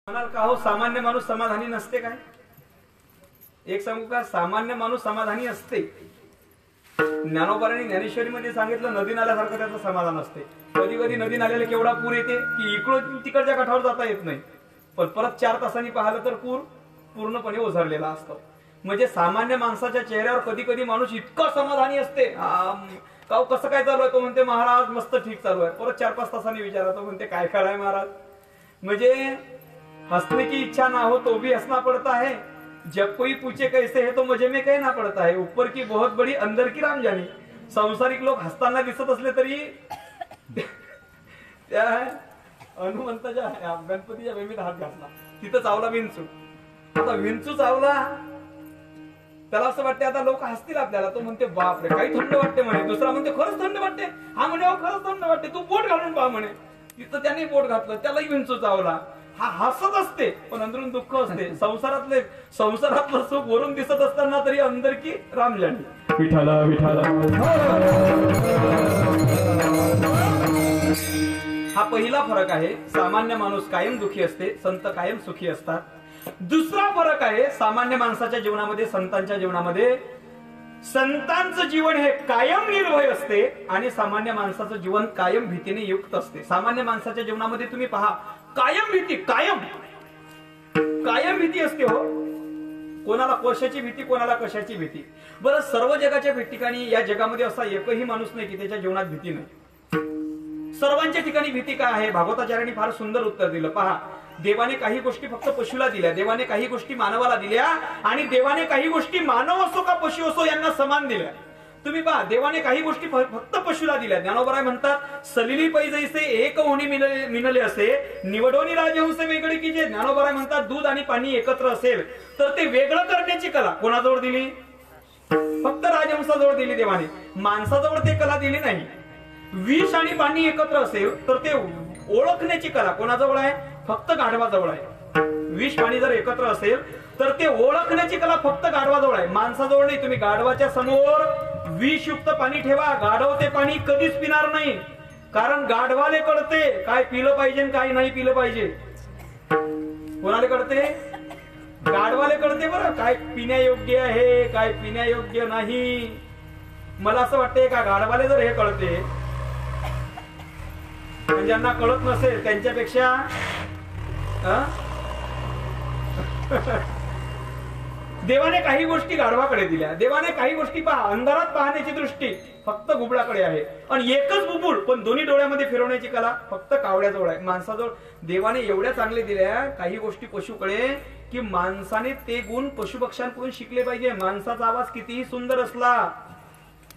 म्हणाल का हो सामान्य माणूस समाधानी नसते काय? एक सांगू का, सामान्य माणूस समाधानी असते. ज्ञानोबारांनी ज्ञानेश्वरीमध्ये सांगितलं नदी नाल्यासारखं त्याचं समाधान असते. कधी कधी नदी नाल्याला केवढा पूर येते की इकडून तिकडच्या काठावर जाता येत नाही, पण परत 4 तासांनी पाहिलं तर पूर पूर्णपणे ओझरलेला असतो. म्हणजे सामान्य माणसाच्या चेहऱ्यावर कधी कधी माणूस इतका समाधानी असते, कसं काय चालू आहे? तो म्हणते महाराज मस्त ठीक चालू आहे. परत 4-5 तासांनी विचारतो, म्हणते काय कराय महाराज? म्हणजे हंसने की इच्छा ना हो तो भी हंसना पड़ता है, जब कोई पूछे कैसे है तो मजे में कहना पड़ता है, ऊपर की बहुत बड़ी अंदर की राम जाने. संसारिक लोक हसताना दिसत असले तरी त्या हनुमंताच्या गणपतीच्या वेमीत हात घातला, तिथं चावला विंचू. आता विंचू चावला, त्याला असं वाटते आता लोक हसतील आपल्याला. तो म्हणते बापरे काही थंड वाटते म्हणे. दुसरा म्हणते खरंच थंड वाटते. हा म्हणे खरंच थंड वाटते, तू बोट घालून पहा म्हणे. तिथं त्याने बोट घातलं, त्यालाही विंचू चावला. हा हसत असते पण अंदरून दुःख असते. संसारातलं सुख वरून दिसत असताना तरी अंदर की राम जाणे. विठाला विठाला. हा पहिला फरक आहे. सामान्य माणूस कायम दुःखी असते, संत कायम सुखी असतात. दुसरा फरक आहे सामान्य माणसाच्या जीवनामध्ये संतांच्या जीवनामध्ये. संतांचं जीवन हे कायम निर्भय असते आणि सामान्य माणसाचं जीवन कायम भीतीने युक्त असते. सामान्य माणसाच्या जीवनामध्ये तुम्ही पहा, कायम भीती, कायम भीती असते हो. कोणाला कोशाची भीती, कोणाला कशाची भीती. बरं, सर्व जगाच्या ठिकाणी या जगामध्ये असा एकही माणूस नाही की त्याच्या जीवनात भीती नाही. सर्वांच्या ठिकाणी भीती काय आहे? भागवताचार्यांनी फार सुंदर उत्तर दिलं. पहा, देवाने काही गोष्टी फक्त पशुला दिल्या, देवाने काही गोष्टी मानवाला दिल्या, आणि देवाने काही गोष्टी मानव असो का पशु असो यांना समान दिल्या. तुम्ही पहा, देवाने काही गोष्टी फक्त पशुला दिल्या. ज्ञानोबराय म्हणतात सलिली पैजैसे एक होणी मिनले असे, निवडोनी राजहंस वेगळे की. जे ज्ञानोबराय म्हणतात दूध आणि पाणी एकत्र असेल तर ते वेगळं करण्याची कला कोणाजवळ दिली? फक्त राजहंसाजवळ दिली देवाने. माणसाजवळ ते कला दिली नाही. विष आणि पाणी एकत्र असेल तर ते ओळखण्याची कला कोणाजवळ आहे? फक्त गाढवाजवळ आहे. विष पाणी जर एकत्र असेल तर ते ओळखण्याची कला फक्त गाढवाजवळ आहे, माणसाजवळ नाही. तुम्ही गाढवाच्या समोर विषयुक्त पाणी ठेवा, गाढव ते पाणी कधीच पिणार नाही. कारण गाढवाले कळते काय पिलं पाहिजे काय नाही पिलं पाहिजे. कोणाला कळते? गाढवाले कळते बरं, काय पिण्यायोग्य आहे काय पिण्यायोग्य नाही. मला असं वाटतंय का गाढवाले जर हे कळते, ज्यांना कळत नसेल त्यांच्यापेक्षा देवाने काही गोष्टी गाढवाकडे दिल्या. देवाने काही गोष्टी पहा, अंधारात पाहण्याची दृष्टी फक्त घुबडाकडे आहे, आणि एकच बुबुळ पण दोन्ही डोळ्यामध्ये फिरवण्याची कला फक्त कावड्याजवळ आहे. माणसाजवळ देवाने एवढ्या चांगले दिल्या काही गोष्टी पशुकडे की माणसाने ते गुण पशुपक्ष्यांकडून शिकले पाहिजे. माणसाचा आवाज कितीही सुंदर असला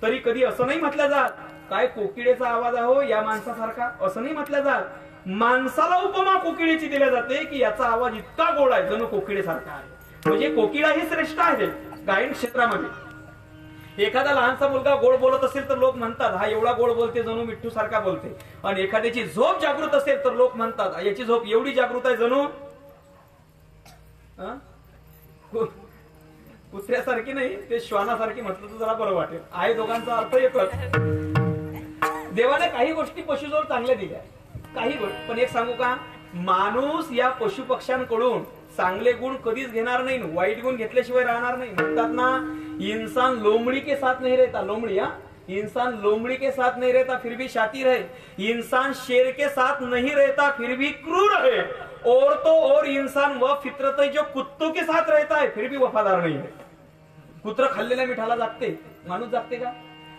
तरी कधी असं नाही म्हटलं जात काय कोकिळेचा आवाज आहो या माणसासारखा, असं नाही म्हटलं जात. माणसाला उपमा कोकिळेची दिल्या जाते की याचा आवाज इतका गोड आहे जणू कोकिळेसारखा आहे. म्हणजे कोकिळा ही श्रेष्ठ आहे गायन क्षेत्रामध्ये. एखादा लहानसा मुलगा गोड बोलत असेल तर लोक म्हणतात हा एवढा गोड बोलते जणू मिठ्ठू सारखा बोलते. आणि एखाद्याची झोप जागृत असेल तर लोक म्हणतात याची झोप एवढी जागृत आहे जणू कुत्र्यासारखी नाही, ते श्वानासारखी म्हटलं तर जरा बरं वाटेल. आहे दोघांचा अर्थ एकच. देवाने काही गोष्टी पशुजवळ चांगल्या दिल्या, काही गोष्टी. पण एक सांगू का, माणूस या पशु पक्ष्यांकडून चांगले गुण कधीच घेणार नाही, वाईट गुण घेतल्याशिवाय राहणार नाही. म्हणतात ना, इंसान लोमड़ी के साथ नहीं रहता. लोमड़ी, इंसान लोमड़ी के साथ नहीं रहता फिर भी शातिर है. इंसान शेर के साथ नहीं रहता फिर भी क्रूर है. और तो और इंसान वह फितरत है जो कुत्तों के साथ रहता है फिर भी वफादार नहीं है. कुत्र खाल्लेल्या मिठाला जागते, माणूस जागते का?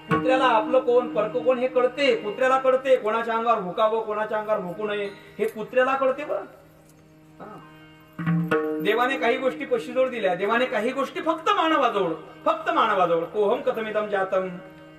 कुत्र्याला आपलं कोण परक कोण हे कळते. कुत्र्याला कळते कोणाच्या अंगावर भुकावं कोणाच्या अंगावर भुकू नये हे कुत्र्याला कळते बरं. देवाने काही गोष्टी पशुजवळ दिल्या, देवाने काही गोष्टी फक्त मानवाजवळ. कोहम कथमिदम जातम,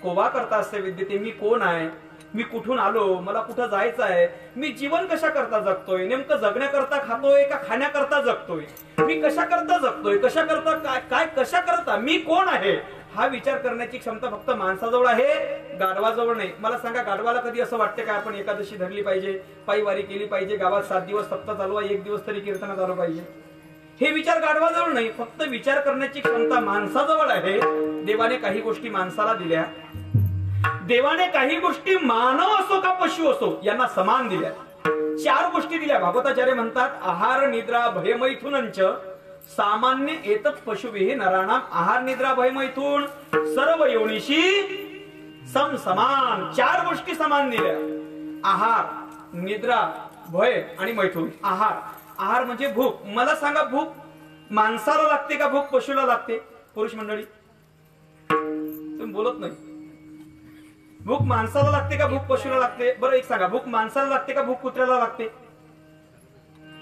कोवा करता असे विद्यते. मी कोण आहे, मी कुठून आलो, मला कुठं जायचं आहे, मी जीवन कशा करता जगतोय, नेमकं जगण्याकरता खातोय का खाण्याकरता जगतोय, मी कशा करता जगतोय, कशा करता काय कशा करता, मी कोण आहे हा विचार करण्याची क्षमता फक्त माणसाजवळ आहे, गाढवाजवळ नाही. मला सांगा, गाढवाला कधी असं वाटतं का आपण एकादशी धरली पाहिजे, पायवारी केली पाहिजे, गावात 7 दिवस सप्ताह चालू आहे, 1 दिवस तरी कीर्तनात आलं पाहिजे? हे विचार गाढवाजवळ नाही, फक्त विचार करण्याची क्षमता माणसाजवळ आहे. देवाने काही गोष्टी माणसाला दिल्या, देवाने काही गोष्टी मानव असो का पशु असो यांना समान दिल्या. 4 गोष्टी दिल्या. भागवताचार्य म्हणतात आहार निद्रा भयमैथुनंच सामान्य एतत् पशुभिः नराणाम. आहार निद्रा भयमैथुन सर्व योनिशी समान. 4 गोष्टी समान दिल्या. आहार, निद्रा, भय आणि मैथुन. आहार म्हणजे भूक. मला सांगा, भूक माणसाला लागते का भूक पशुला लागते? पुरुष मंडळी तुम्ही बोलत नाही. भूक माणसाला लागते का भूक पशुला लागते? बरं एक सांगा, भूक माणसाला लागते का भूक कुत्र्याला लागते?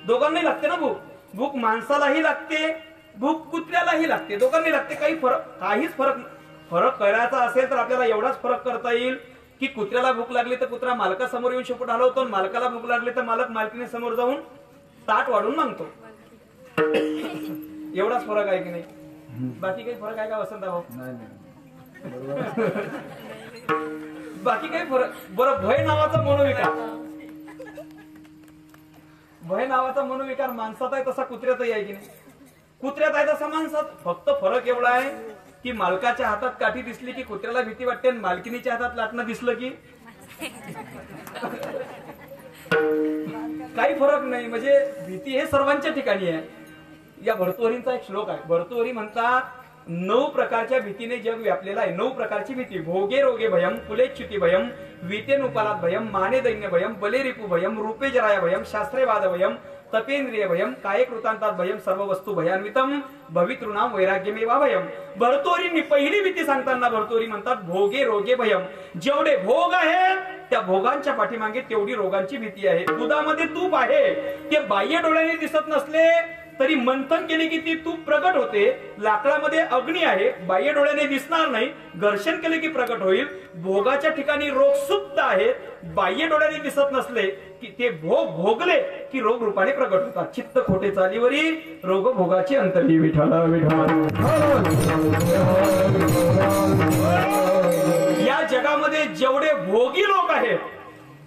दोघांनाही लागते ना भूक. भूक माणसालाही लागते, भूक कुत्र्यालाही लागते, दोघांनाही लागते. काहीच फरक करायचा असेल तर आपल्याला एवढाच फरक करता येईल की कुत्र्याला भूक लागली तर कुत्रा मालकासमोर येऊन शेपूट हलवतो, मालकाला भूक लागली तर मालक मालकीने समोर जाऊन ताट वाढून मागतो. एवढाच फरक आहे की नाही? बाकी काही फरक आहे का वसंत भाऊ? बाकी काही फरक? बरं, भय नावाचा मनोविकार माणसात आहे तसा कुत्र्यातही आहे की नाही? कुत्र्यात आहे तसा माणसात. फक्त फरक एवढा आहे की मालकाच्या हातात काठी दिसली की कुत्र्याला भीती वाटते आणि मालकिनीच्या हातात लाटणं दिसलं की काही फरक नाही. म्हणजे भीती हे सर्वांच्या ठिकाणी आहे. या भर्तृहरींचा एक श्लोक आहे. भर्तृहरी म्हणतात 9 प्रकारच्या भीतीने जग व्यापलेला आहे. 9 प्रकारची भीती. भोगे रोगे भयम, कुलेच्युती भयम, वीतेनुपालात भयम, माने दैन्य भयम, बले रिपू भयम, रूपे जराय भयम, शास्त्रे वाद भयम, तपेंद्रिय भयम, काय कृतांतात भयम, सर्व वस्तू भयान्वितम, भवितृणाम वैराग्यमेवा भयम. भर्तृहरींनी पहिली भीती सांगताना भर्तृहरी म्हणतात भोगे रोगे भयम. जेवढे भोग आहेत त्या भोगांच्या पाठीमागे तेवढी रोगांची भीती आहे. दुधामध्ये तूप आहे, ते बाह्य डोळ्याने दिसत नसले तरी मंथन केले की ती तूप प्रगट होते. लाकडामध्ये अग्नी आहे, बाह्य डोळ्याने दिसणार नाही, घर्षण केले की प्रगट होईल. भोगाच्या ठिकाणी रोग सुप्त आहेत, बाह्य डोळ्याने दिसत नसले की ते भोग भोगले की रोग रूपाने प्रगट होतात. चित्त खोटे चालीवरी रोग भोगाची अंतरी. विठ्ठल या जगामध्ये जेवढे भोगी लोक आहेत,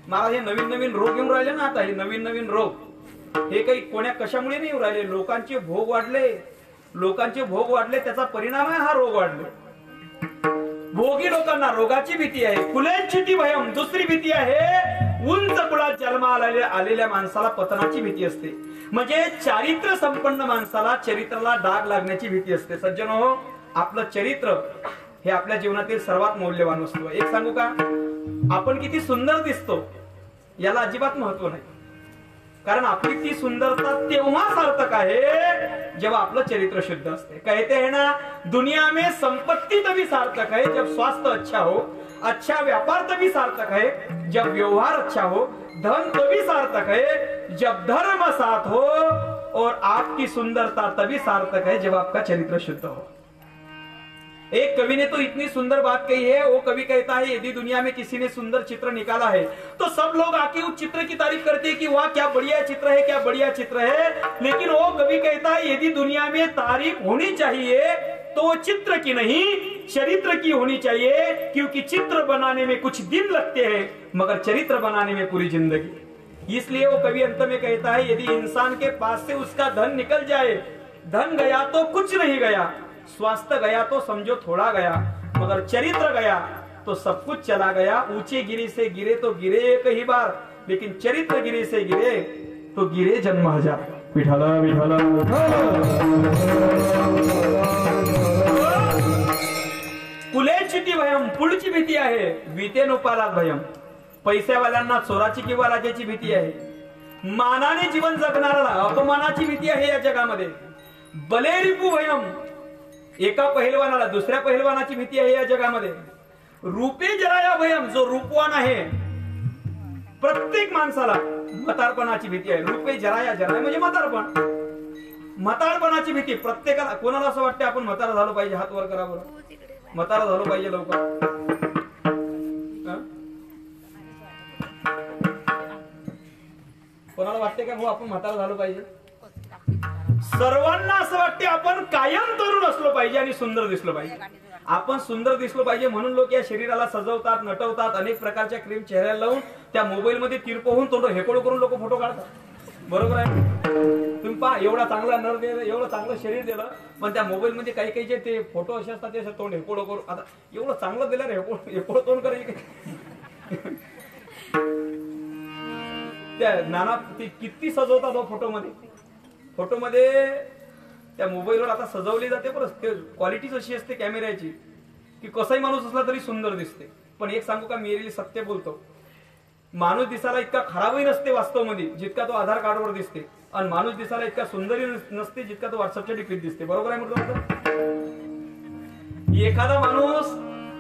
मला हे नवीन नवीन रोग येऊन राहिले ना, आता हे नवीन नवीन रोग हे काही कोण्या कशामुळे नाही येऊन राहिले. लोकांचे भोग वाढले, त्याचा परिणाम आहे हा रोग वाढले. भोगी लोकांना रोगाची भीती आहे. कुलेच्छिती भयम. दुसरी भीती आहे उंच कुळात जन्माला आलेल्या माणसाला पतनाची भीती असते. म्हणजे चारित्र्य संपन्न माणसाला चरित्राला डाग लागण्याची भीती असते. सज्जनो, आपलं चरित्र हे आपल्या जीवनातील सर्वात मौल्यवान वस्तू आहे. एक सांगू का, आपण किती सुंदर दिसतो याला अजिबात महत्व नाही. कारण आपली ती सुंदरता तेव्हा सार्थक आहे जेव्हा आपलं चरित्र शुद्ध असते. कहते हैं ना, दुनिया में संपत्ति तभी सार्थक है जब स्वास्थ्य अच्छा हो, अच्छा व्यापार तभी सार्थक है जब व्यवहार अच्छा हो, धन तभी सार्थक है जब धर्म साथ हो, और आपकी सुंदरता तभी सार्थक है जब आपका चरित्र शुद्ध हो. एक कवि ने तो इतनी सुंदर बात कही है. वो कवि कहता है यदि दुनिया में किसी ने सुंदर चित्र निकाला है तो सब लोग आके उस चित्र की तारीफ करते हैं कि वाह क्या बढ़िया चित्र है, क्या बढ़िया चित्र है. लेकिन वो कवि कहता है यदि दुनिया में तारीफ होनी चाहिए तो वो चित्र की नहीं चरित्र की होनी चाहिए, क्योंकि चित्र बनाने में कुछ दिन लगते हैं मगर चरित्र बनाने में पूरी जिंदगी. इसलिए वो कवि अंत में कहता है यदि इंसान के पास से उसका धन निकल जाए, धन गया तो कुछ नहीं गया, स्वास्थ्य गया तो समझो थोड़ा गया, मगर चरित्र गया तो सब कुछ चला गया. ऊंचे गिरे से गिरे तो गिरे एक ही बार, लेकिन चरित्र गिरे से गिरे तो गिरे जन्म हजार. विठ्ठल विठ्ठल. कुलेच्छिती भयम. पुढची भीती आहे वीतेनुपालात भयम. पैसेवाल्यांना चोराची किंवा राजाची भीती आहे. मानाने जीवन जगणाऱ्याला अपमानाची भीती आहे या जगामध्ये. बलेरिपू भयम. एका पहिलवानाला दुसऱ्या पहिलवानाची भीती आहे या जगामध्ये. रूपे जराया भयम. जो रूपवान आहे प्रत्येक माणसाला म्हातारपणाची भीती आहे. रूपे जराया म्हणजे म्हातारपण. म्हातारपणाची भीती प्रत्येकाला. कोणाला असं वाटतं आपण म्हातारा झालो पाहिजे? हात वर करा बरं. म्हातारा झालो पाहिजे लवकर. कोणाला वाटते का भाऊ आपण म्हातारा झालो पाहिजे? सर्वांना असं वाटते आपण कायम तरुण असलो पाहिजे आणि सुंदर दिसलो पाहिजे. आपण सुंदर दिसलो पाहिजे म्हणून लोक या शरीराला सजवतात, नटवतात, अनेक प्रकारच्या क्रीम चेहऱ्याला लावून त्या मोबाईल मध्ये तिरपवून तोंड हेकोड करून लोक फोटो काढतात. बरोबर आहे? तुम्ही पहा, एवढा चांगला नर दिलं, एवढं चांगलं शरीर दिलं, पण त्या मोबाईल मध्ये काही काही जे ते फोटो असे असतात ते तोंड हेकोड करून. आता एवढं चांगलं दिलं हेकोड तोंड करायचे. त्या नाना ते किती सजवतात हो फोटोमध्ये त्या मोबाईलवर आता सजवली जाते बरं. ते क्वालिटीच अशी असते कॅमेऱ्याची की कसाही माणूस असला तरी सुंदर दिसते. पण एक सांगू का, मी सत्य बोलतो, माणूस दिसायला इतका खराबही नसते वास्तवमध्ये जितका तो आधार कार्डवर दिसते, आणि माणूस दिसायला इतका सुंदरही नसते जितका तो व्हॉट्सअपच्या डीपीत दिसते. बरोबर आहे म्हटलं.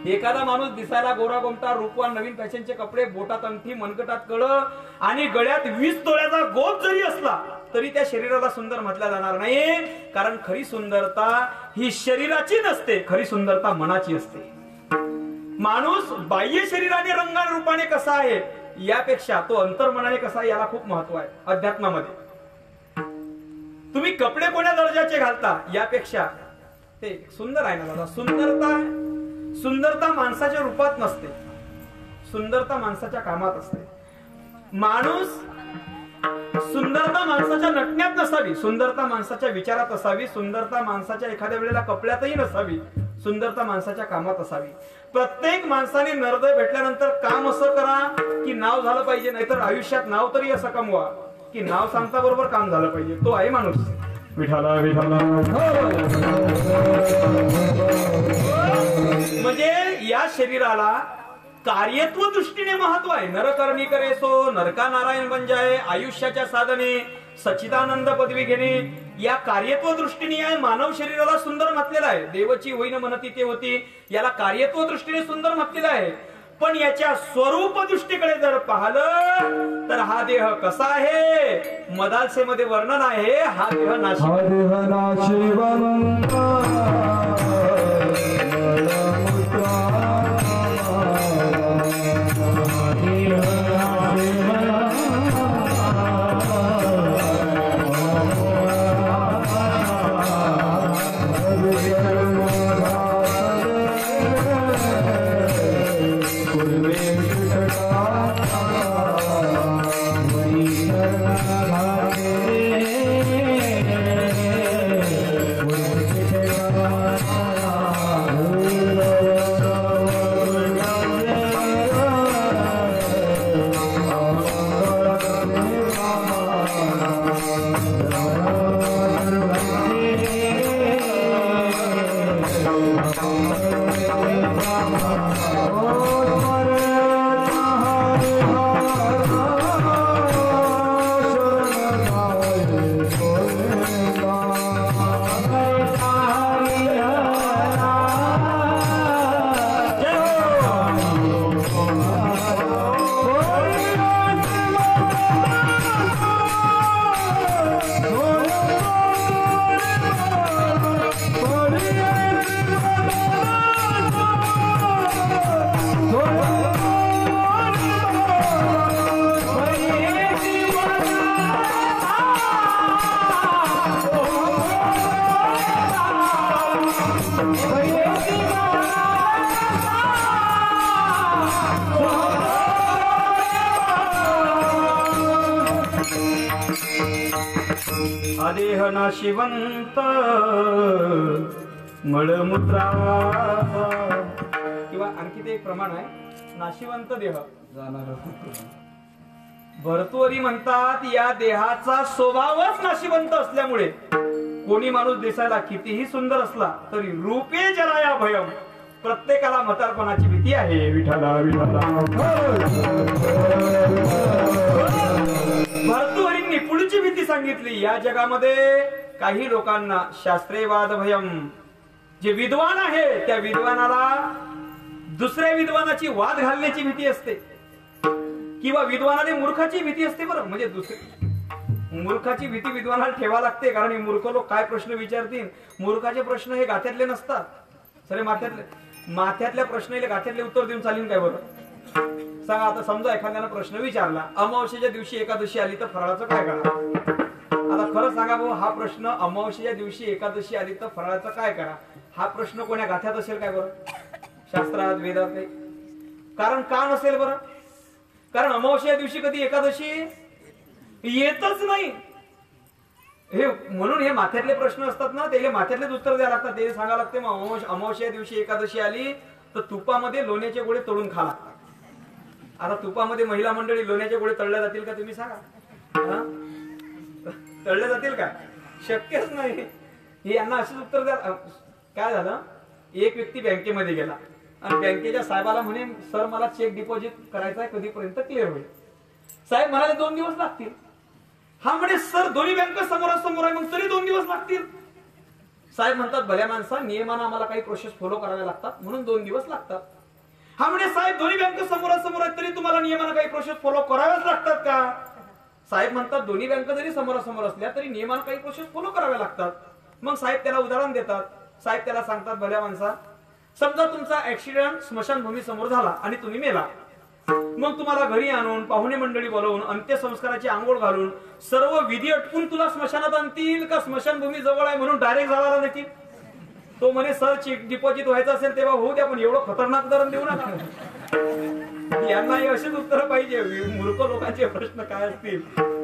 एखादा माणूस दिसायला गोरा गोमटा, रूपवान, नवीन फॅशनचे कपडे, बोटात अंगठी, मनगटात कळ आणि गळ्यात 20 तोळ्याचा गोप जरी असला तरी त्या शरीराला सुंदर म्हटलं जाणार नाही. कारण खरी सुंदरता ही शरीराची नसते, खरी सुंदरता मनाची असते. माणूस बाह्य शरीराने रंगाने रूपाने कसा आहे यापेक्षा तो अंतर्मनाने कसा आहे याला खूप महत्व आहे अध्यात्मामध्ये. तुम्ही कपडे कोण्या दर्जाचे घालता यापेक्षा ते सुंदर आहे ना दादा. सुंदरता माणसाच्या रूपात नसते, सुंदरता माणसाच्या कामात असते. सुंदरता माणसाच्या नटण्यात नसावी, सुंदरता माणसाच्या विचारात असावी, सुंदरता माणसाच्या एखाद्या वेळेला कपड्यातही नसावी, सुंदरता माणसाच्या कामात असावी. प्रत्येक माणसाने नरदय भेटल्यानंतर काम असं करा की नाव झालं पाहिजे, नाहीतर आयुष्यात नाव तरी असं कमवा की नाव सांगता बरोबर काम झालं पाहिजे. तो आहे माणूस. विठाला विठाला. म्हणजे या शरीराला कार्यत्व दृष्टीने महत्व आहे. नरकर्णी करे सो नरका नारायण बन जाय, आयुष्याच्या साधने सच्चिदानंद पदवी घेणे या कार्यत्व दृष्टीने मानव शरीराला सुंदर म्हटलेलं आहे. देवची होईन म्हणती ते होती, याला कार्यत्व दृष्टीने सुंदर म्हटलेलं आहे. पण याच्या स्वरूप दृष्टीकडे जर पाहिलं तर हा देह कसा आहे, मदालसेमध्ये वर्णन आहे. हा देह नाशिवंत देह नाशिवंत मळमूत्रा. किंवा आणखी ते एक प्रमाण आहे, नाशिवंत देह भरतुरी म्हणतात. या देहाचा स्वभावच नाशिवंत असल्यामुळे कोणी माणूस दिसायला कितीही सुंदर असला तरी रूपे जराया भयम, प्रत्येकाला म्हातारपणाची भीती आहे. विठाला विठाला. भर्तृहरींनी पुढची भीती सांगितली. या जगामध्ये काही लोकांना शास्त्रेवाद भयम, जे विद्वान आहे त्या विद्वानाला दुसऱ्या विद्वानाची वाद घालण्याची भीती असते, किंवा विद्वानाने मूर्खाची भीती असते. बरं, म्हणजे दुसरी मूर्खाची भीती विद्वानाला ठेवा लागते, कारण हे मूर्ख लोक काय प्रश्न विचारतील. मूर्खाचे प्रश्न हे गाथ्यातले नसतात, सरे माथ्यातल्या प्रश्नाला गाथ्यातले उत्तर देऊन चालेल काय? बरं सांगा. आता समजा एखाद्यानं प्रश्न विचारला, अमावस्येच्या दिवशी एकादशी आली तर फराळाचं काय करा? आता खरं सांगा भाऊ, हा प्रश्न अमावस्येच्या दिवशी एकादशी आली तर फराळाचं काय करा हा प्रश्न कोण्या गाथ्यात असेल काय? बरं शास्त्रात वेदात काही कारण का नसेल? बरं कारण अमावस्या दिवशी कधी एकादशी येतच नाही. हे म्हणून हे माथ्यातले प्रश्न असतात ना, त्याला माथ्यातलेच उत्तर द्यायला लागतात. ते सांगा लागते मग अमावस्या दिवशी एकादशी आली तर तुपामध्ये लोण्याचे गोळे तळून खा लागतात. आता तुपामध्ये महिला मंडळी लोण्याच्या गोळे तळल्या जातील का तुम्ही सांगा? तळल्या जातील का? शक्यच नाही. हे यांना असेच उत्तर द्या. काय झालं, एक व्यक्ती बँकेमध्ये गेला आणि बँकेच्या साहेबाला म्हणे, सर मला चेक डिपॉझिट करायचा आहे, कधीपर्यंत क्लिअर होईल? साहेब म्हणाले 2 दिवस लागतील. हा म्हणे, सर दोन्ही बँक समोरासमोर आहे, मग तरी 2 दिवस लागतील. साहेब म्हणतात, भल्या माणसा, नियमानं आम्हाला काही प्रोसेस फॉलो कराव्या लागतात म्हणून 2 दिवस लागतात. हा म्हणे, साहेब दोन्ही बँक समोरासमोर आहेत तरी तुम्हाला नियमानं काही प्रोसेस फॉलो कराव्याच लागतात का? साहेब म्हणतात, दोन्ही बँक जरी समोरासमोर असल्या तरी नियमानं काही प्रोसेस फॉलो कराव्या लागतात. मग साहेब त्याला उदाहरण देतात. साहेब त्याला सांगतात, भल्या माणसा, समजा तुमचा ऍक्सिडेंट स्मशानभूमी समोर झाला आणि तुम्ही मेला. मग तुम्हाला घरी आणून पाहुणे मंडळी बोलवून अंत्यसंस्काराची आंघोळ घालून सर्व विधी अटकून तुला स्मशानात आणतील का स्मशानभूमी जवळ आहे म्हणून डायरेक्ट जाळायला देतील? तो म्हणे, सर चेक डिपॉझिट व्हायचं असेल तेव्हा होऊ द्या, पण एवढं खतरनाक उदाहरण देऊ नका. यांना हे असेच उत्तर पाहिजे. मूर्ख लोकांचे प्रश्न काय असतील?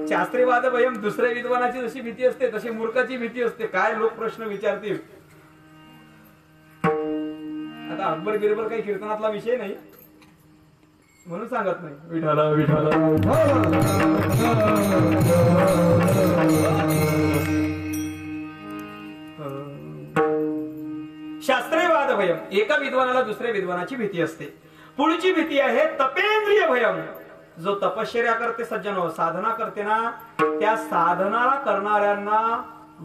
शास्त्रीवाद भयम, दुसऱ्या विद्वानाची जशी भीती असते तशी मूर्खाची भीती असते. काय लोक प्रश्न विचारतील? आता अकबर बिरबर काही कीर्तनातला विषय नाही म्हणून सांगत नाही. विठाला विठाला शास्त्रीवाद भयम, एका विद्वानाला दुसऱ्या विद्वानाची भीती असते. पुढची भीती आहे तपेंद्रिय भयम. जो तपश्चर्या करते सज्जनो, साधना करते ना, त्या साधना करणाऱ्यांना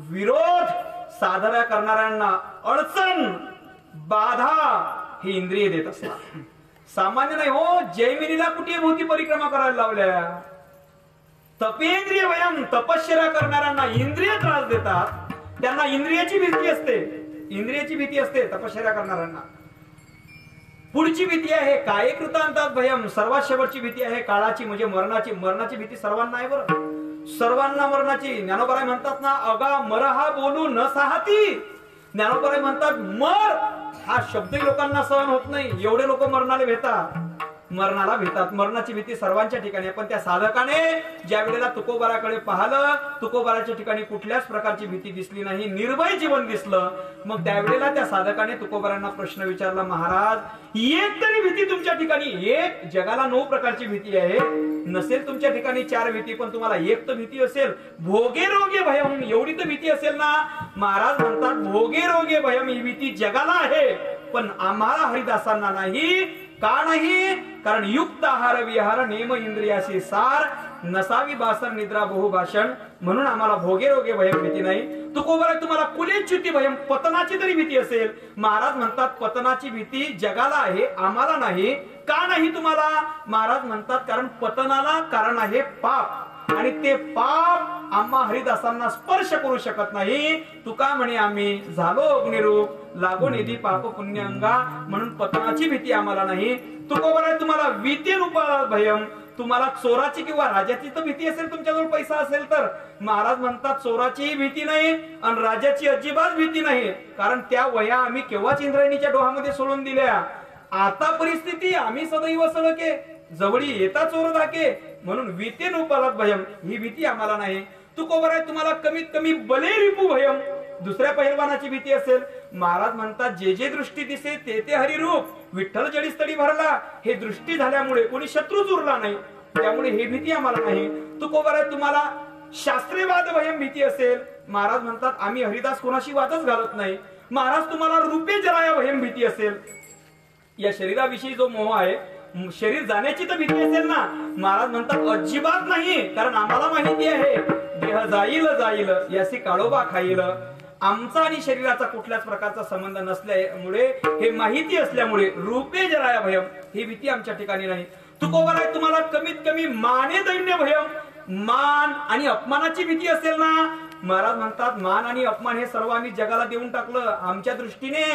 विरोध, साधना करणाऱ्यांना अडचण, बाधा ही इंद्रिय देत असतात. सामान्य नाही हो. जैमिनीला कुठे भोवती परिक्रमा करायला लावल्या. तपेंद्रिय भयम, तपश्चर्या करणाऱ्यांना इंद्रिय त्रास देतात, त्यांना इंद्रियाची भीती असते. इंद्रियाची भीती असते तपश्चर्या करणाऱ्यांना. पुढची भीती आहे काय कृतांतात भयम. सर्वात शेवटची भीती आहे काळाची, म्हणजे मरणाची. मरणाची भीती सर्वांना आहे बरं, सर्वांना मरणाची. ज्ञानोबराय म्हणतात ना, अगा मर हा बोलू न साहती. ज्ञानोबराय म्हणतात, मर हा शब्दही लोकांना सहन होत नाही. एवढे लोक मरणाला भेटतात. मरणाची भीती सर्वांच्या ठिकाणी. पण त्या साधकाने ज्या वेळेला तुकोबाराकडे पाहिलं, तुकोबाराच्या ठिकाणी कुठल्याच प्रकारची भीती दिसली नाही, निर्भय जीवन दिसलं. मग त्यावेळेला त्या साधकाने तुकोबारांना प्रश्न विचारला, महाराज एक तरी भीती तुमच्या ठिकाणी, एक जगाला 9 प्रकारची भीती आहे, नसेल तुमच्या ठिकाणी 4 भीती, पण तुम्हाला एक तर भीती असेल, भोगे रोगे भयम, एवढी तर भीती असेल ना. महाराज म्हणतात, भोगे रोगे भयम ही भीती जगाला आहे, पण आम्हाला हरिदासांना नाही. का नाही? कारण युक्त आहार विहार नेम इंद्रियाशी सार, नसावी बासर निद्रा बहुभाषण, म्हणून आम्हाला भोगे रोगे भयम भीती नाही. तुकोबारा तुम्हाला कुलेच्युती भयम, पतनाची तरी भीती असेल. महाराज म्हणतात, पतनाची भीती जगाला आहे, आम्हाला नाही. का नाही तुम्हाला? महाराज म्हणतात, कारण पतनाला कारण आहे पाप, आणि ते पाप आम्हा हरिदासांना स्पर्श करू शकत नाही. तुका म्हणे, आम्ही झालो अग्निरूप, लागो निधी पाप पुण्य अंगा, म्हणून पतनाची भीती आम्हाला नाही. तुकोबारा तुम्हाला विते रूपा भयम, तुम्हाला चोराची किंवा राजाची तर भीती असेल, तुमच्याजवळ पैसा असेल तर. महाराज म्हणतात, चोराचीही भीती नाही आणि राजाची अजिबात भीती नाही, कारण त्या वया आम्ही केव्हाच इंद्रायणीच्या डोहामध्ये सोडून दिल्या. आता परिस्थिती आम्ही सदैव सळके, जवळी येता चोर धाके, म्हणून विते रूपालात भयम ही भीती आम्हाला नाही. तुकोबारा तुम्हाला कमीत कमी बले रिपू भयम, दुसऱ्या पहिलवानाची भीती असेल. महाराज म्हणतात, जे जे दृष्टी दिसे ते ते हरिरूप, विठ्ठल जडीस्तडी भरला, हे दृष्टी झाल्यामुळे कोणी शत्रूच उरला नाही, त्यामुळे हे भीती आम्हाला नाही. तुकोबारा तुम्हाला शास्त्रीवाद भयम भीती असेल. महाराज म्हणतात, आम्ही हरिदास कोणाशी वादच घालत नाही. महाराज तुम्हाला रूपे जराया भयम भीती असेल, या शरीराविषयी जो मोह आहे, शरीर जाण्याची तर भीती असेल ना. महाराज म्हणतात, अजिबात नाही, कारण आम्हाला माहिती आहे देह जाईल जाईल, याची काळोबा खाईल. आमचा आणि शरीराचा कुठल्याच प्रकारचा संबंध नसल्यामुळे, हे माहिती असल्यामुळे रूपे जराया भयम ही भीती आमच्या ठिकाणी नाही. तुकोबारा तुम्हाला कमीत कमी माने दैन्य भयम, मान आणि अपमानाची भीती असेल ना. महाराज म्हणतात, मान आणि अपमान हे सर्व आम्ही जगाला देऊन टाकलं. आमच्या दृष्टीने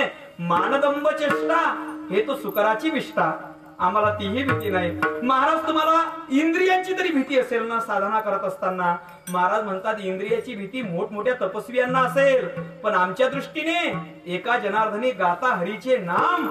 मानदंब चेष्टा हे तो सुकराची विष्ठा, आम्हाला तीही भीती नाही. महाराज तुम्हाला इंद्रियांची तरी भीती असेल ना साधना करत असताना. महाराज म्हणतात, इंद्रियाची भीती मोठमोठ्या तपस्वियांना असेल, पण आमच्या दृष्टीने एका जनार्दनी गाता हरीचे नाम,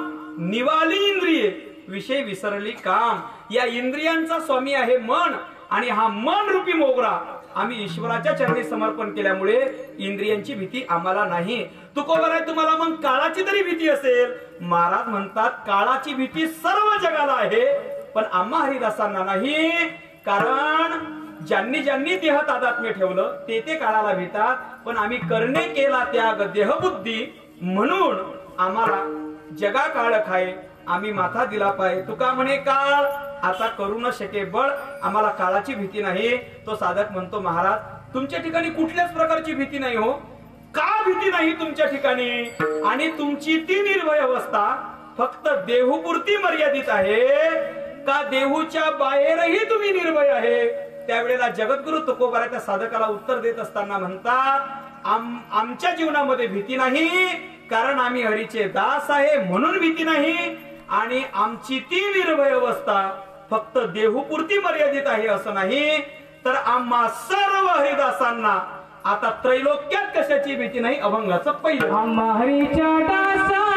निवाली इंद्रिये विषय विसरली काम. या इंद्रियांचा स्वामी आहे मन, आणि हा मन रूपी मोगरा आम्ही ईश्वराच्या चरणी समर्पण केल्यामुळे इंद्रियांची भीती आम्हाला नाही. तुकोबारा तुम्हाला मग काळाची तरी भीती असेल. महाराज म्हणतात, काळाची भीती सर्व जगाला आहे, पण आम्हा हरिदासांना नाही. कारण ज्यांनी ज्यांनी देह तादात्म्य ठेवलं ते ते काळाला भेटतात. पण आम्ही करणे केला त्याग देहबुद्धी, म्हणून आम्हाला जगा काळ खाय आम्ही माथा दिला पाय. तुका म्हणे काळ आता करू न शके बळ, आम्हाला काळाची भीती नाही. तो साधक म्हणतो महाराज तुमच्या ठिकाणी कुठल्याच प्रकारची भीती नाही हो. का भीती नाही तुमच्या ठिकाणी? आणि तुमची ती निर्भय अवस्था फक्त देहूपुरती मर्यादित आहे का देहूच्या बाहेरही तुम्ही निर्भय आहे? त्यावेळेला जगद्गुरु तुकोबारा त्या साधकाला उत्तर देत असताना म्हणतात आमच्या जीवनामध्ये भीती नाही, कारण आम्ही हरीचे दास आहे म्हणून भीती नाही. आणि आमची ती निर्भय अवस्था फक्त देहूपुरती मर्यादित आहे असं नाही. तर आम्हा सर्व हरिदासांना आता त्रैलोक्यात कशाची भीती नाही. अभंगाचं पहिलं आम्हा हरीच्या दासाला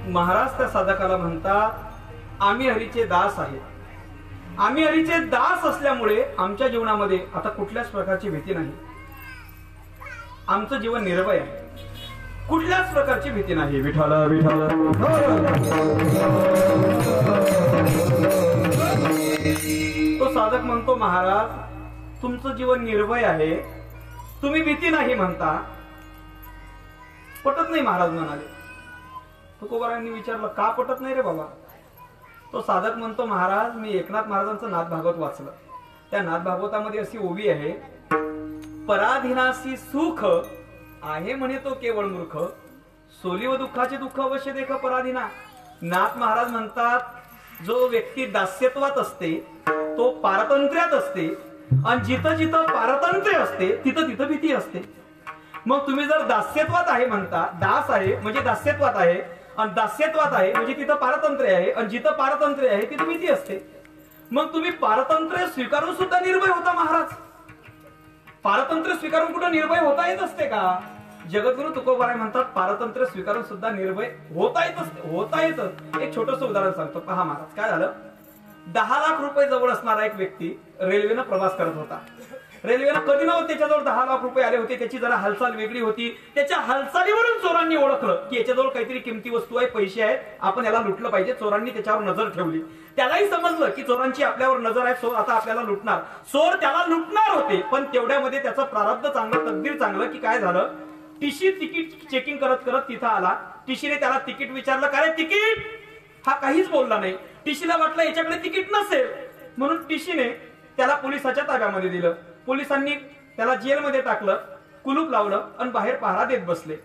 महाराज त्या साधकाला म्हणतात आम्ही हरीचे दास आहे. आम्ही हरीचे दास असल्यामुळे आमच्या जीवनामध्ये आता कुठल्याच प्रकारची भीती नाही. आमचं जीवन निर्भय आहे, कुठल्याच प्रकारची भीती नाही. विठ्ठल विठ्ठल. तो साधक म्हणतो महाराज तुमचं जीवन निर्भय आहे, तुम्ही भीती नाही म्हणता. पटत नाही महाराज म्हणाले. तुकोबारांनी विचारलं का पटत नाही रे बाबा? तो साधक म्हणतो महाराज मी एकनाथ महाराजांचं नाथ भागवत वाचलं. त्या नाथ भागवतामध्ये अशी ओवी आहे, पराधीनासी सुख आहे म्हणे तो केवळ मूर्ख, सोली व दुःखाचे दुःख अवश्य देख पराधीना. नाथ महाराज म्हणतात जो व्यक्ती दास्यत्वात असते तो पारतंत्र्यात असते, आणि जिथं जिथं पारतंत्र्य असते तिथं तिथं भीती असते. मग तुम्ही जर दास्यत्वात आहे म्हणता, दास आहे म्हणजे दास्यत्वात आहे, आणि दास्यत्वात आहे म्हणजे तिथं पारतंत्र्य आहे, आणि जिथं पारतंत्र्य आहे तिथं भीती असते. मग तुम्ही पारतंत्र्य स्वीकारून सुद्धा निर्भय होता महाराज. पारतंत्र्य स्वीकारून कुठं निर्भय होता येत असते का? जगद्गुरु तुकोबाराय म्हणतात पारतंत्र्य स्वीकारून सुद्धा निर्भय होता येत असते, होता येतं. एक छोटस उदाहरण सांगतो पहा महाराज. काय झालं, 10 लाख रुपये जवळ असणारा एक व्यक्ती रेल्वेनं प्रवास करत होता. रेल्वेला कधी नव्हतं त्याच्याजवळ 10 लाख रुपये आले होते. त्याची जरा हालचाल वेगळी होती. त्याच्या हालचालीवरून चोरांनी ओळखलं की याच्याजवळ काहीतरी किमती वस्तू आहे, पैसे आहेत, आपण याला लुटलं पाहिजे. चोरांनी त्याच्यावर नजर ठेवली. त्यालाही समजलं की चोरांची आपल्यावर नजर आहे, चोर आता आपल्याला लुटणार. चोर त्याला लुटणार होते, पण तेवढ्यामध्ये त्याचं प्रारब्ध चांगलं, तकदीर चांगलं की काय झालं, टीसी तिकीट चेकिंग करत करत तिथं आला. टीसीने त्याला तिकीट विचारलं, काय तिकीट? हा काहीच बोलला नाही. टीसीला वाटलं याच्याकडे तिकीट नसेल, म्हणून टीसीने त्याला पोलिसाच्या ताब्यामध्ये दिलं. पोलिसांनी त्याला जेलमध्ये टाकलं, कुलूप लावलं आणि बाहेर पहारा देत बसले.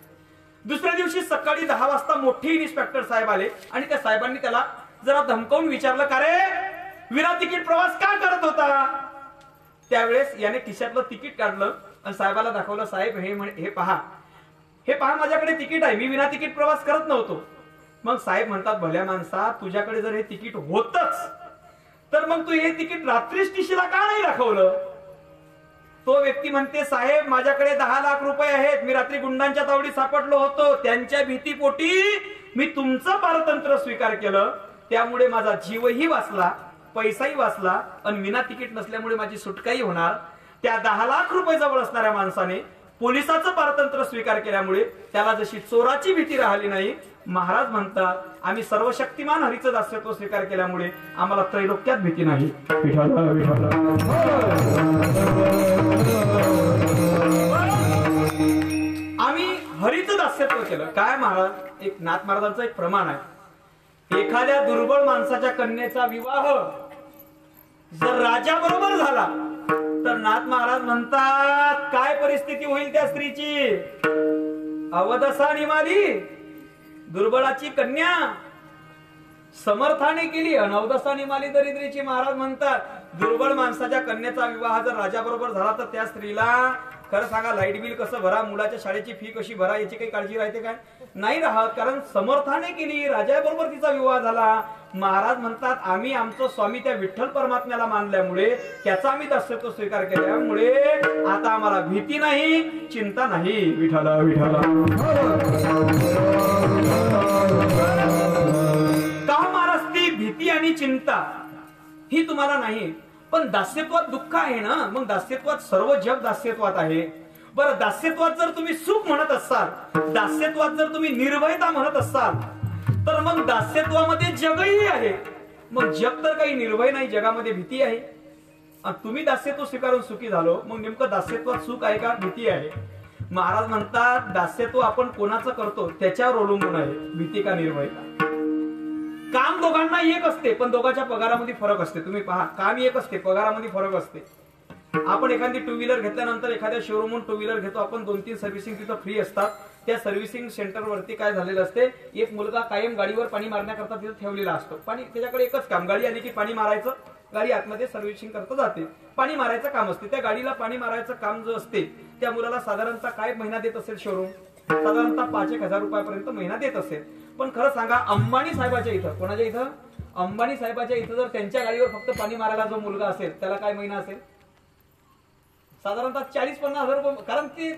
दुसऱ्या दिवशी सकाळी 10 वाजता मोठे इन्स्पेक्टर साहेब आले आणि त्या साहेबांनी त्याला जरा धमकावून विचारलं, का रे विना तिकीट प्रवास का करत होता? त्यावेळेस याने खिशातलं तिकीट काढलं आणि साहेबाला दाखवलं. साहेब हे पहा, हे पहा माझ्याकडे तिकीट आहे, मी विना तिकीट प्रवास करत नव्हतो. मग साहेब म्हणतात, भल्या माणसा तुझ्याकडे जर हे तिकीट होतच तर मग तू हे तिकीट रात्रीच टीशीला का नाही दाखवलं? तो व्यक्ती म्हणते, साहेब माझ्याकडे 10 लाख रुपये आहेत, मी रात्री गुंडांच्या तावडीत सापडलो होतो, त्यांच्या भीतीपोटी मी तुमचं पारतंत्र्य स्वीकार केलं, त्यामुळे माझा जीवही वाचला, पैसाही वाचला आणि विना तिकीट नसल्यामुळे माझी सुटकाही होणार. त्या 10 लाख रुपये जवळ असणाऱ्या माणसाने पोलिसाचं पारतंत्र्य स्वीकार केल्यामुळे त्याला जशी चोराची भीती राहिली नाही. महाराज म्हणतात, आम्ही सर्वशक्तिमान हरीचं दास्यत्व स्वीकार केल्यामुळे आम्हाला त्रैलोक्यात भीती नाही. आम्ही हरीचं दास्यत्व केलं. काय महाराज, एक नाथ महाराजांचं एक प्रमाण आहे, एखाद्या दुर्बळ माणसाच्या कन्येचा विवाह जर राजा बरोबर झाला तर नाथ महाराज म्हणतात, काय परिस्थिती होईल त्या स्त्रीची? अवदसा निमाली, दुर्बळाची कन्या समर्थाने केली, अनवदसा निमाली दरिद्रीची. महाराज म्हणतात, दुर्बळ माणसाच्या कन्याचा विवाह जर राजा बरोबर झाला तर त्या स्त्रीला खरं सांगा लाईट बिल कसं भरा, मुलाच्या शाळेची फी कशी भरा, याची काही काळजी राहते काय? नाही राहत, कारण समर्थाने केली, राजाबरोबर तिचा विवाह झाला. महाराज म्हणतात, आम्ही आमचं स्वामी त्या विठ्ठल परमात्म्याला मानल्यामुळे, त्याचा आम्ही दास्यत्व स्वीकार केल्यामुळे आता आम्हाला भीती नाही, चिंता नाही. विठ्ठला विठ्ठला. का महाराज ती भीती आणि चिंता ही तुम्हाला नाही, पण दास्यत्वात दुःख आहे ना, मग दास्यत्वात सर्व जग दास्यत्वात आहे. बरं, दास्यत्वात जर तुम्ही सुख म्हणत असाल, दास्यत्वात जर तुम्ही निर्भयता म्हणत असाल, तर मग दास्यत्वामध्ये जगही आहे. मग जग तर काही निर्भय नाही, जगामध्ये भीती आहे. तुम्ही दास्यत्व स्वीकारून सुखी झालो, मग नेमकं दास्यत्वात सुख आहे का भीती आहे? महाराज म्हणतात, दास्यत्व आपण कोणाचं करतो त्याच्यावर अवलंबून आहे, भीती का निर्भयता. काम दोघांना एक असते, पण दोघांच्या पगारामध्ये फरक असते. तुम्ही पहा, काम एक असते, पगारामध्ये फरक असते. आपण एखादी टू व्हीलर घेतल्यानंतर एखाद्या शोरूमहून टू व्हीलर घेतो आपण, 2-3 सर्व्हिसिंग तिथं फ्री असतात. त्या सर्व्हिसिंग सेंटर वरती काय झालेलं असते, एक मुलगा कायम गाडीवर पाणी मारण्याकरता तिथं ठेवलेला असतो. पाणी त्याच्याकडे एकच काम, गाडी आली की पाणी मारायचं, गाडी आतमध्ये सर्व्हिसिंग करता जाते, पाणी मारायचं काम असते. त्या गाडीला पाणी मारायचं काम जो असते, त्या मुलाला साधारणतः काय महिना देत असेल शोरूम? साधारणतः 5-1 हजार रुपयापर्यंत महिना देत असेल. पण खरं सांगा, अंबानी साहेबाच्या इथं, कोणाच्या इथं? अंबानी साहेबाच्या इथं जर त्यांच्या गाडीवर फक्त पाणी मारायला जो मुलगा असेल त्याला काय महिना असेल? साधारणतः 40-50 हजार रुपये. कारण ते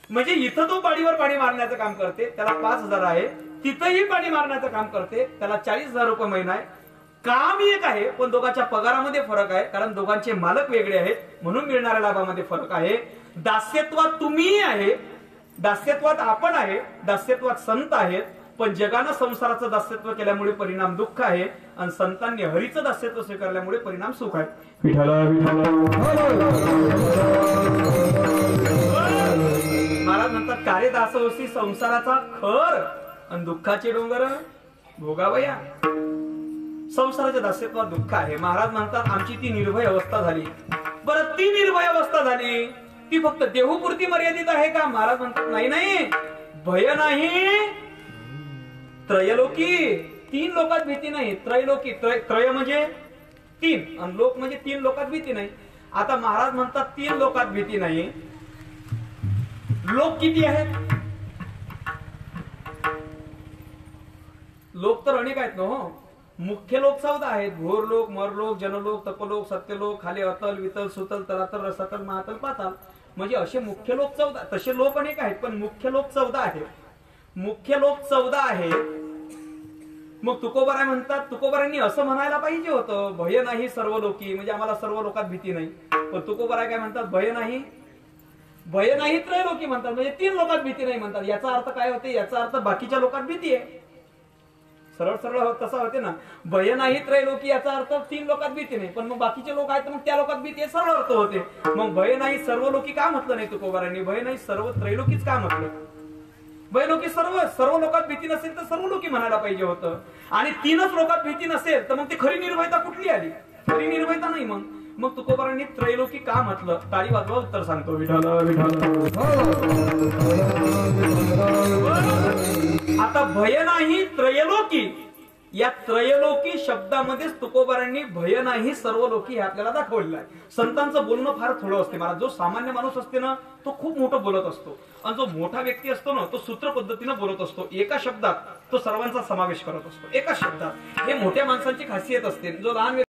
म्हणजे इथं तो गाडीवर पाणी मारण्याचं काम करते, त्याला 5,000 आहे, तिथंही पाणी मारण्याचं काम करते, त्याला 40,000 रुपये महिना आहे. काम एक आहे, पण दोघांच्या पगारामध्ये फरक आहे, कारण दोघांचे मालक वेगळे आहेत, म्हणून मिळणाऱ्या लाभामध्ये फरक आहे. दास्यत्वात तुम्ही आहे, दास्यत्वात आपण आहे, दास्यत्वात संत आहेत, पण जगानं संसाराचं दास्यत्व केल्यामुळे परिणाम दुःख आहे, आणि संतांनी हरीचं दास्यत्व स्वीकारल्यामुळे परिणाम सुख आहे. महाराज म्हणतात, कार्य दासवसी संसाराचा खर आणि दुःखाचे डोंगर भोगावया. संसाराच्या दास्यत्वात दुःख आहे. महाराज म्हणतात, आमची ती निर्भय अवस्था झाली. बरं, ती निर्भय अवस्था झाली ती फक्त देहपुरती मर्यादित आहे का? महाराज म्हणतात, नाही नाही, भय नाही, त्रयलोकी, 3 लोकात भीती नाही. त्रयलोकी, त्रय म्हणजे 3 आणि लोक म्हणजे 3 लोकात भीती नाही. आता महाराज म्हणतात 3 लोकात भीती नाही. लोक किती आहेत? लोक तर अनेक आहेत ना हो. मुख्य लोक 14 आहेत. घोर लोक, मरलोक, जनलोक, तपलोक, सत्यलोक, खाली अतल, वितल, सुतल, तलातल, रसातल, महातल, पाताल. म्हणजे असे मुख्य लोक 14. तसे लोक अनेक आहेत, पण मुख्य लोक 14 आहेत. मुख्य लोक 14 आहेत. मग तुकोबाराय म्हणतात, तुकोबारांनी असं म्हणायला पाहिजे होतं, भय नाही सर्व लोकी, म्हणजे आम्हाला सर्व लोकात भीती नाही. पण तुकोबाराय काय म्हणतात, भय नाही, भय नाही त्रयलोकी म्हणतात, म्हणजे 3 लोकात भीती नाही म्हणतात. याचा अर्थ काय होते? याचा अर्थ बाकीच्या लोकात भीती आहे. सरळ सरळ तसा होते ना, भय नाही त्रयलोकी, याचा अर्थ 3 लोकात भीती नाही, पण मग बाकीचे लोक आहेत मग त्या लोकात भीती आहे, सरळ अर्थ होते. मग भय नाही सर्व लोकी का म्हटलं नाही तुकोबारांनी? भय नाही सर्व त्रैलोकीच का म्हटलं? भय लोकी सर्व लोकात भीती नसेल तर सर्व लोकी म्हणायला पाहिजे होतं. आणि 3च लोकात भीती नसेल तर मग ती खरी निर्भयता कुठली आली? खरी निर्भयता नाही. मग तुकोबारांनी त्रैलोकी का म्हटलं? टाळी वाजवा, उत्तर सांगतो. विठाला विठाला. आता भय नाही त्रयलोकी, या त्रयलोकी शब्दामध्येच तुकोबारांनी भय नाही सर्व लोकी हे आपल्याला दाखवलेलं आहे. संतांचं बोलणं फार थोडं असते महाराज. जो सामान्य माणूस असते ना तो खूप मोठं बोलत असतो, आणि जो मोठा व्यक्ती असतो ना तो सूत्र पद्धतीनं बोलत असतो. एका शब्दात तो सर्वांचा समावेश करत असतो, एका शब्दात. हे मोठ्या माणसांची खासियत असते. जो लहान